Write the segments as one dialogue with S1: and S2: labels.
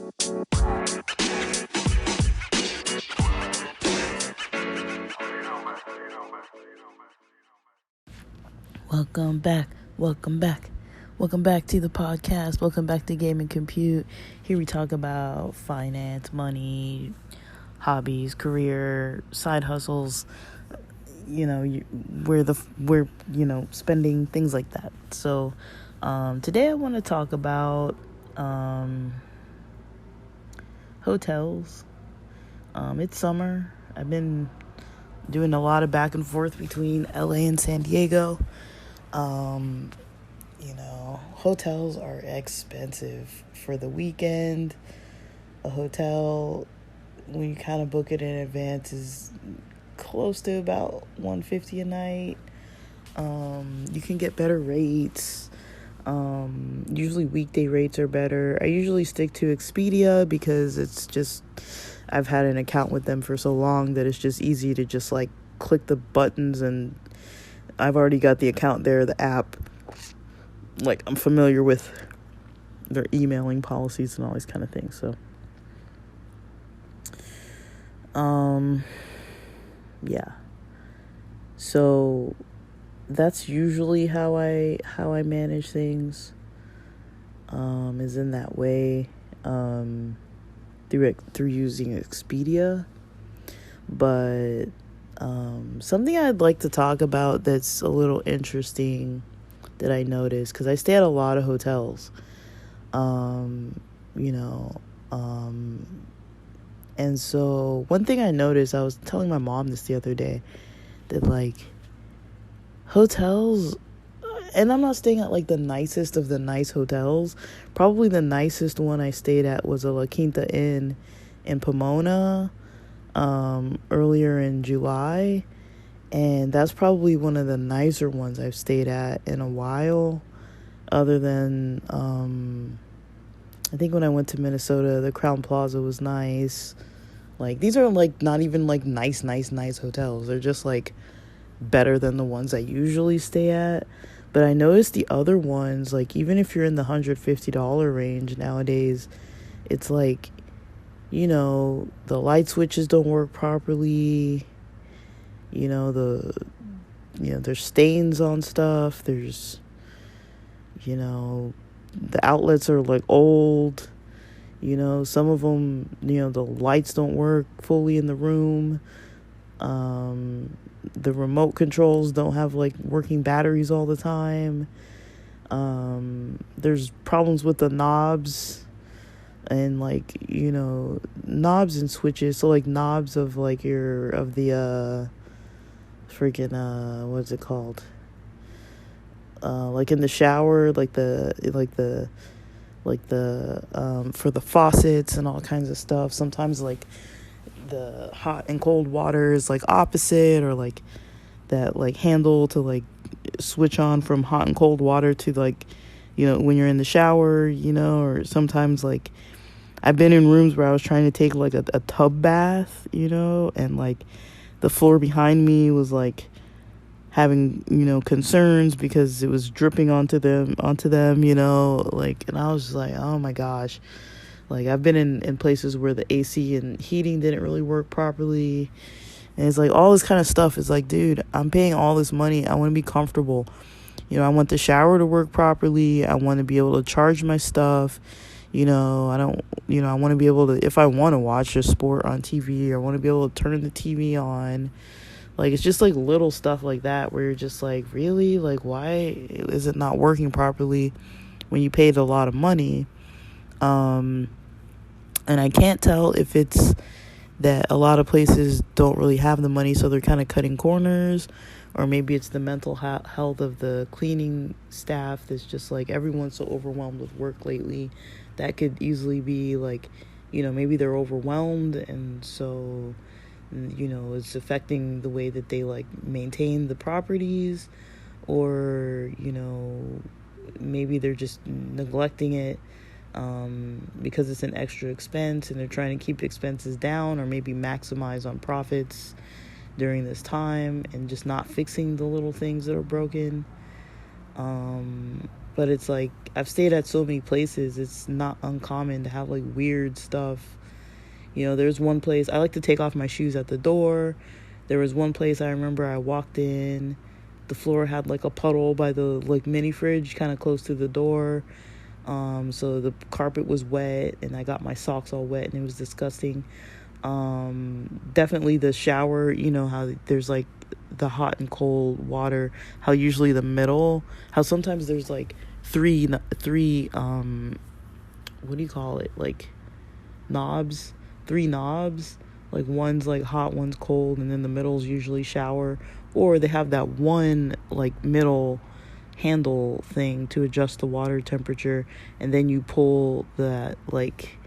S1: Welcome back. Welcome back. Welcome back to the podcast. Welcome back to Game and Compute. Here we talk about finance, money, hobbies, career, side hustles. We're spending things like that. So, today I want to talk about hotels. It's summer. I've been doing a lot of back and forth between LA and San Diego. Hotels are expensive for the weekend. A hotel, when you kind of book it in advance, is close to about $150 a night. You can get better rates. Usually weekday rates are better. I usually stick to Expedia because it's just, I've had an account with them for so long that it's just easy to just like click the buttons, and I've already got the account there, the app. Like, I'm familiar with their emailing policies and all these kind of things. So, yeah. So that's usually how I manage things. Is in that way. Through using Expedia. But something I'd like to talk about that's a little interesting that I noticed, because I stay at a lot of hotels, and so one thing I noticed, I was telling my mom this the other day, that like hotels, and I'm not staying at like the nicest of the nice hotels. Probably the nicest one I stayed at was a La Quinta Inn in Pomona earlier in July. And that's probably one of the nicer ones I've stayed at in a while. Other than, I think when I went to Minnesota, the Crowne Plaza was nice. Like, these are, like, not even, like, nice hotels. They're just, like, better than the ones I usually stay at. But I noticed the other ones, like, even if you're in the $150 range nowadays, it's, like, the light switches don't work properly. There's stains on stuff. There's, the outlets are like old. Some of them, the lights don't work fully in the room. The remote controls don't have like working batteries all the time. There's problems with the knobs and like, knobs and switches. So like knobs of like the what's it called, like in the shower, like the for the faucets and all kinds of stuff. Sometimes like the hot and cold water is like opposite, or like that like handle to like switch on from hot and cold water to like when you're in the shower, or sometimes like I've been in rooms where I was trying to take like a tub bath, and like the floor behind me was like having, concerns because it was dripping onto them, like, and I was just like, oh my gosh. Like, I've been in places where the AC and heating didn't really work properly. And it's like all this kind of stuff is like, dude, I'm paying all this money. I want to be comfortable. I want the shower to work properly. I want to be able to charge my stuff. I don't, I want to be able to, if I want to watch a sport on TV, I want to be able to turn the TV on. Like, it's just like little stuff like that where you're just like, really? Like, why is it not working properly when you paid a lot of money? And I can't tell if it's that a lot of places don't really have the money, so they're kind of cutting corners, or maybe it's the mental health of the cleaning staff that's just like, everyone's so overwhelmed with work lately. That could easily be like, maybe they're overwhelmed, and so, it's affecting the way that they like maintain the properties, or, maybe they're just neglecting it because it's an extra expense and they're trying to keep expenses down, or maybe maximize on profits during this time and just not fixing the little things that are broken. But it's like, I've stayed at so many places, it's not uncommon to have like weird stuff. There's one place I like to take off my shoes at the door. There was one place I remember I walked in, the floor had like a puddle by the like mini fridge kind of close to the door. So the carpet was wet and I got my socks all wet and it was disgusting. Definitely the shower, how there's like the hot and cold water, how usually the middle, how sometimes there's like three what do you call it, like knobs, three knobs, like one's like hot, one's cold, and then the middle's usually shower, or they have that one like middle handle thing to adjust the water temperature, and then you pull that like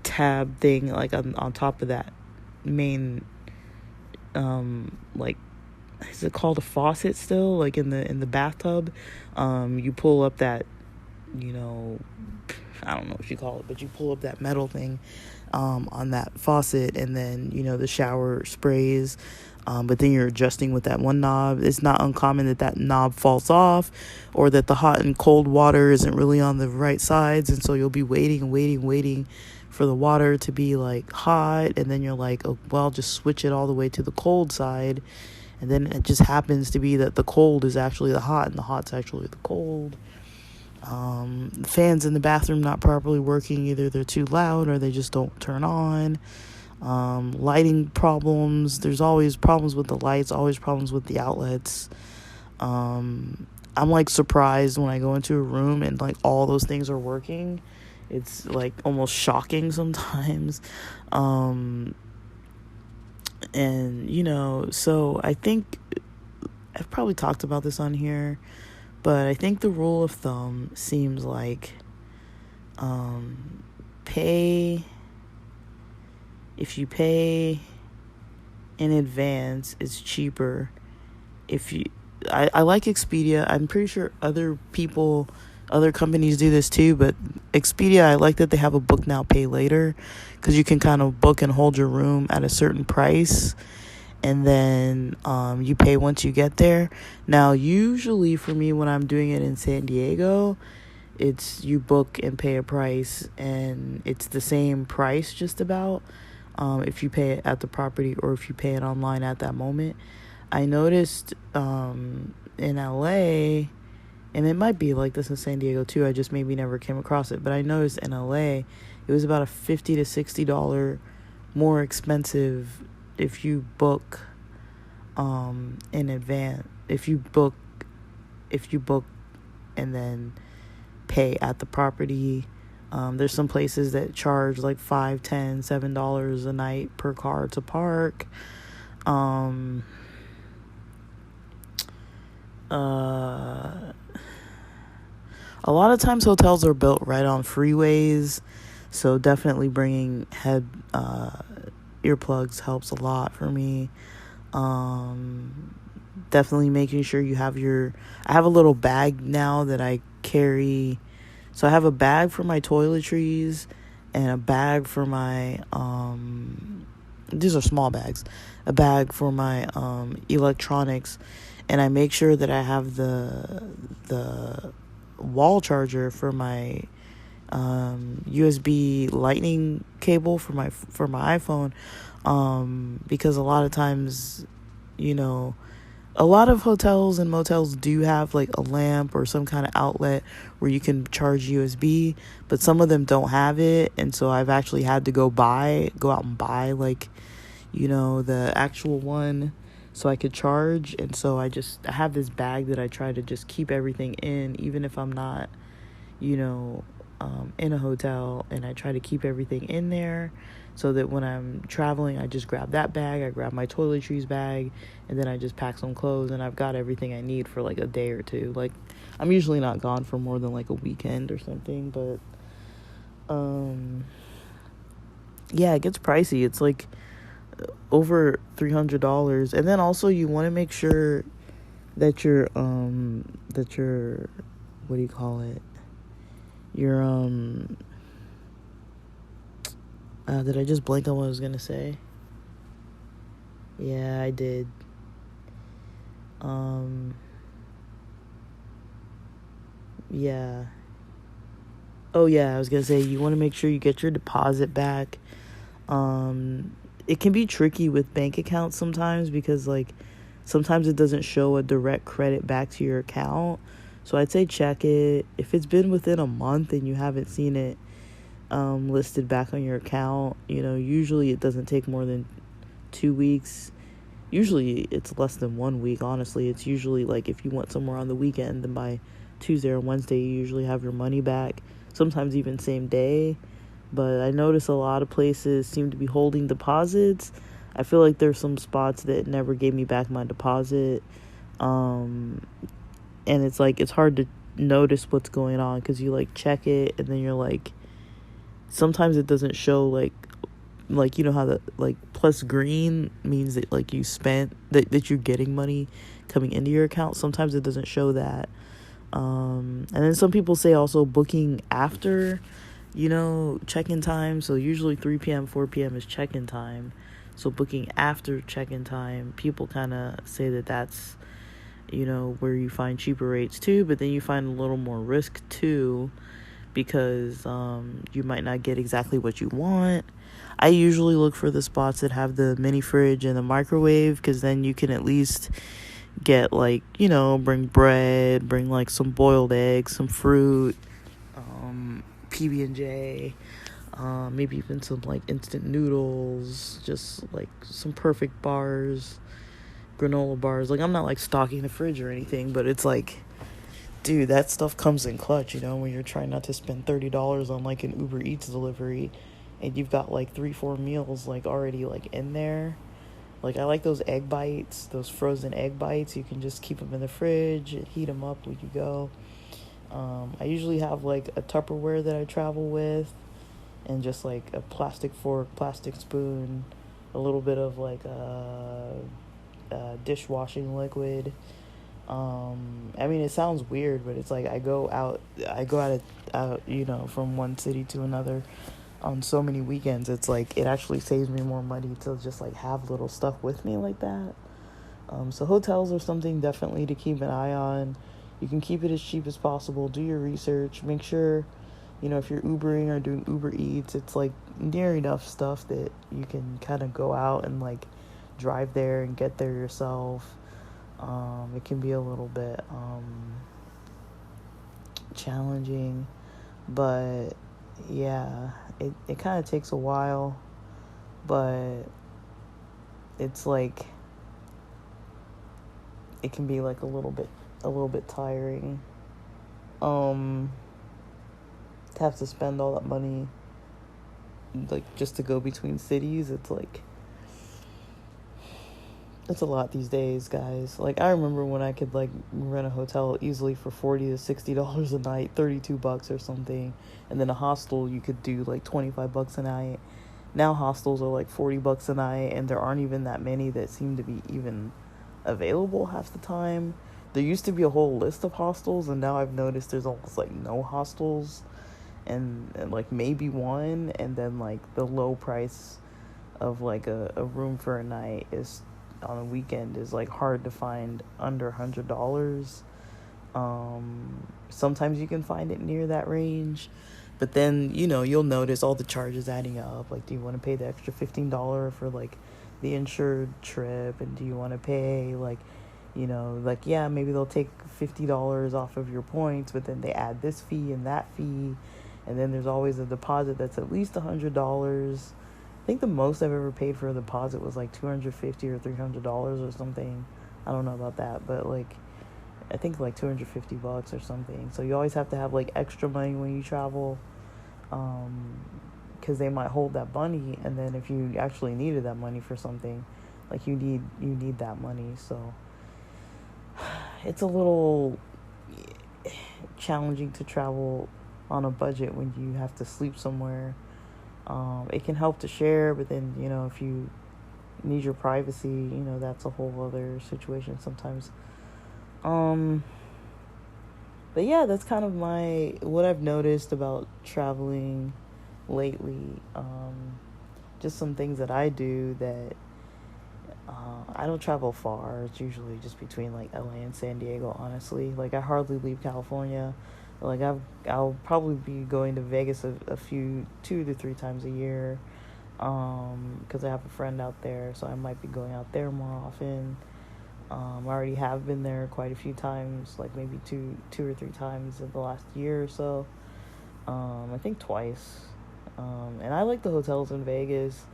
S1: tab thing like on top of that main like, is it called a faucet still, like in the bathtub? You pull up that, I don't know what you call it, but you pull up that metal thing on that faucet, and then the shower sprays, but then you're adjusting with that one knob. It's not uncommon that knob falls off, or that the hot and cold water isn't really on the right sides, and so you'll be waiting for the water to be like hot, and then you're like, oh well, just switch it all the way to the cold side, and then it just happens to be that the cold is actually the hot and the hot's actually the cold. Fans in the bathroom not properly working, either they're too loud or they just don't turn on. Lighting problems, there's always problems with the lights, always problems with the outlets. I'm like surprised when I go into a room and like all those things are working. It's like almost shocking sometimes. And so I think I've probably talked about this on here, but I think the rule of thumb seems like if you pay in advance, it's cheaper. I like Expedia. I'm pretty sure other companies do this too, but Expedia, I like that they have a book now, pay later, because you can kind of book and hold your room at a certain price, and then you pay once you get there. Now, usually for me, when I'm doing it in San Diego, it's you book and pay a price, and it's the same price just about, if you pay it at the property or if you pay it online at that moment. I noticed in LA, and it might be like this in San Diego too, I just maybe never came across it, but I noticed in LA it was about a $50 to $60 more expensive if you book in advance, if you book and then pay at the property. There's some places that charge like $5, $10, $7 a night per car to park. A lot of times hotels are built right on freeways, so definitely bringing earplugs helps a lot for me. Definitely making sure you have I have a little bag now that I carry. So I have a bag for my toiletries and a bag for my, these are small bags, a bag for my electronics, and I make sure that I have the wall charger for my USB lightning cable for my iPhone, because a lot of times, a lot of hotels and motels do have like a lamp or some kind of outlet where you can charge USB, but some of them don't have it, and so I've actually had to go out and buy like, the actual one so I could charge. And so I have this bag that I try to just keep everything in, even if I'm not, in a hotel, and I try to keep everything in there so that when I'm traveling, I just grab that bag, I grab my toiletries bag, and then I just pack some clothes, and I've got everything I need for like a day or two. Like, I'm usually not gone for more than like a weekend or something, but yeah, it gets pricey. It's like over $300. And then also you want to make sure that your what do you call it, your did I just blank on what I was gonna say? Yeah, I did. Yeah. Oh yeah, I was gonna say you want to make sure you get your deposit back. Um, it can be tricky with bank accounts sometimes because like sometimes it doesn't show a direct credit back to your account. So I'd say check it. If it's been within a month and you haven't seen it listed back on your account, usually it doesn't take more than 2 weeks. Usually it's less than 1 week, honestly. It's usually like if you went somewhere on the weekend, then by Tuesday or Wednesday, you usually have your money back. Sometimes even same day. But I notice a lot of places seem to be holding deposits. I feel like there's some spots that never gave me back my deposit. Um, and it's like, it's hard to notice what's going on because you like check it and then you're like, sometimes it doesn't show like you know how the like plus green means that like you spent that you're getting money coming into your account. Sometimes it doesn't show that. And then some people say also booking after check-in time. So usually 3 p.m 4 p.m is check-in time. So booking after check-in time, people kind of say that that's where you find cheaper rates too, but then you find a little more risk too because you might not get exactly what you want. I usually look for the spots that have the mini fridge and the microwave because then you can at least get like, bring bread, bring like some boiled eggs, some fruit, PB&J, maybe even some like instant noodles, just like some perfect bars, granola bars. Like I'm not like stocking the fridge or anything, but it's like, dude, that stuff comes in clutch, when you're trying not to spend $30 on like an Uber Eats delivery and you've got like 3-4 meals like already like in there. Like I like those egg bites, those frozen egg bites. You can just keep them in the fridge, heat them up when you go. I usually have like a Tupperware that I travel with and just like a plastic fork, plastic spoon, a little bit of like a dishwashing liquid. I mean, it sounds weird, but it's like I go out from one city to another on so many weekends. It's like it actually saves me more money to just like have little stuff with me like that. So hotels are something definitely to keep an eye on. You can keep it as cheap as possible. Do your research. Make sure, if you're Ubering or doing Uber Eats, it's like near enough stuff that you can kind of go out and like drive there and get there yourself. It can be a little bit challenging, but yeah, it kind of takes a while, but it's like it can be like a little bit tiring to have to spend all that money like just to go between cities. It's a lot these days, guys. Like I remember when I could like rent a hotel easily for $40 to $60 a night, $32 or something, and then a hostel you could do like $25 a night. Now hostels are like $40 a night, and there aren't even that many that seem to be even available half the time. There used to be a whole list of hostels, and now I've noticed there's almost like no hostels, and like maybe one, and then like the low price of like a room for a night is on a weekend is like hard to find under $100. Sometimes you can find it near that range, but then you'll notice all the charges adding up. Like, do you want to pay the extra $15 for like the insured trip, and do you want to pay like like maybe they'll take $50 off of your points, but then they add this fee and that fee, and then there's always a deposit that's at least $100. I think the most I've ever paid for a deposit was like $250 or $300 or something. I don't know about that, but like I think like $250 or something. So you always have to have like extra money when you travel, because they might hold that money, and then if you actually needed that money for something, like you need that money. So it's a little challenging to travel on a budget when you have to sleep somewhere. It can help to share, but then, if you need your privacy, that's a whole other situation sometimes. But yeah, that's kind of what I've noticed about traveling lately. Just some things that I do that, I don't travel far. It's usually just between like LA and San Diego, honestly. Like I hardly leave California. Like I'll probably be going to Vegas a few 2 to 3 times a year, because I have a friend out there, so I might be going out there more often. I already have been there quite a few times, like maybe two or three times in the last year or so. I think twice. And I like the hotels in Vegas.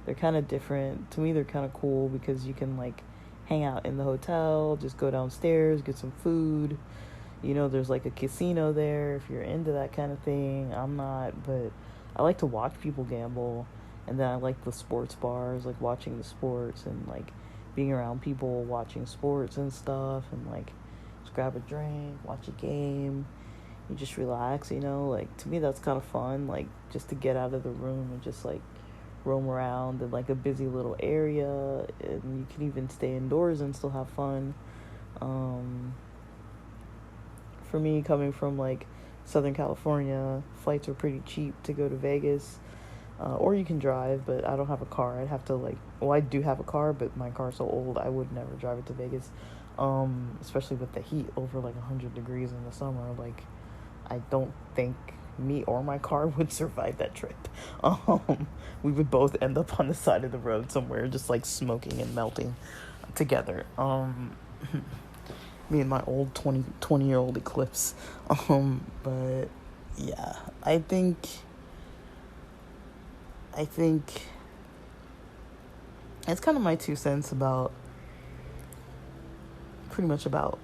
S1: They're kind of different. To me, they're kind of cool because you can like hang out in the hotel, just go downstairs, get some food. There's like a casino there if you're into that kind of thing. I'm not, but I like to watch people gamble. And then I like the sports bars, like watching the sports and like being around people watching sports and stuff, and like just grab a drink, watch a game. You just relax, like to me that's kind of fun, like just to get out of the room and just like roam around in like a busy little area, and you can even stay indoors and still have fun. For me, coming from like Southern California, flights are pretty cheap to go to Vegas. Or you can drive, but I don't have a car. I'd have to I do have a car, but my car's so old I would never drive it to Vegas. Especially with the heat over like 100 degrees in the summer. Like, I don't think me or my car would survive that trip. We would both end up on the side of the road somewhere, just like smoking and melting together. Me and my old 20-year-old Eclipse. But yeah, I think it's kind of my 2 cents about pretty much about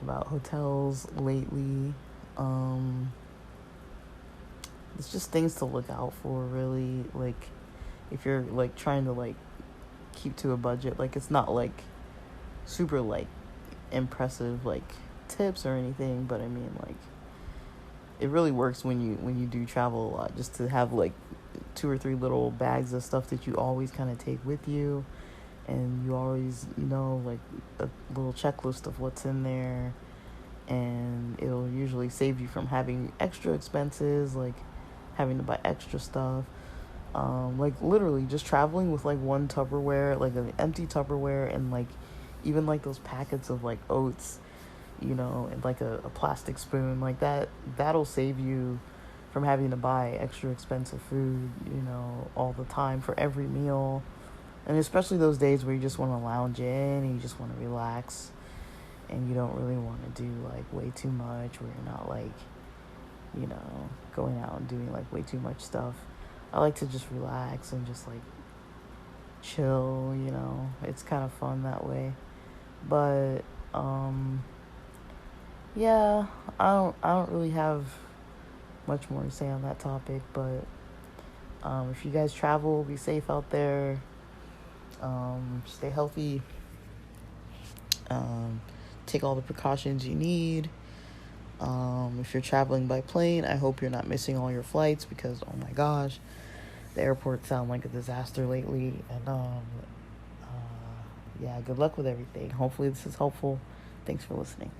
S1: hotels lately. It's just things to look out for, really. Like, if you're like trying to like keep to a budget, like it's not like super like impressive like tips or anything, but I mean, like, it really works when you do travel a lot, just to have like 2 or 3 little bags of stuff that you always kind of take with you, and you always like a little checklist of what's in there, and it'll usually save you from having extra expenses, like having to buy extra stuff. Like literally just traveling with like one Tupperware, like an empty Tupperware, and like even like those packets of like oats, and like a plastic spoon, like that'll save you from having to buy extra expensive food, all the time for every meal. And especially those days where you just want to lounge in and you just want to relax, and you don't really want to do like way too much, where you're not like, going out and doing like way too much stuff. I like to just relax and just like chill, it's kind of fun that way. But yeah, I don't really have much more to say on that topic. But if you guys travel, be safe out there. Stay healthy. Take all the precautions you need. If you're traveling by plane, I hope you're not missing all your flights, because oh my gosh, the airports sound like a disaster lately. And yeah, good luck with everything. Hopefully this is helpful. Thanks for listening.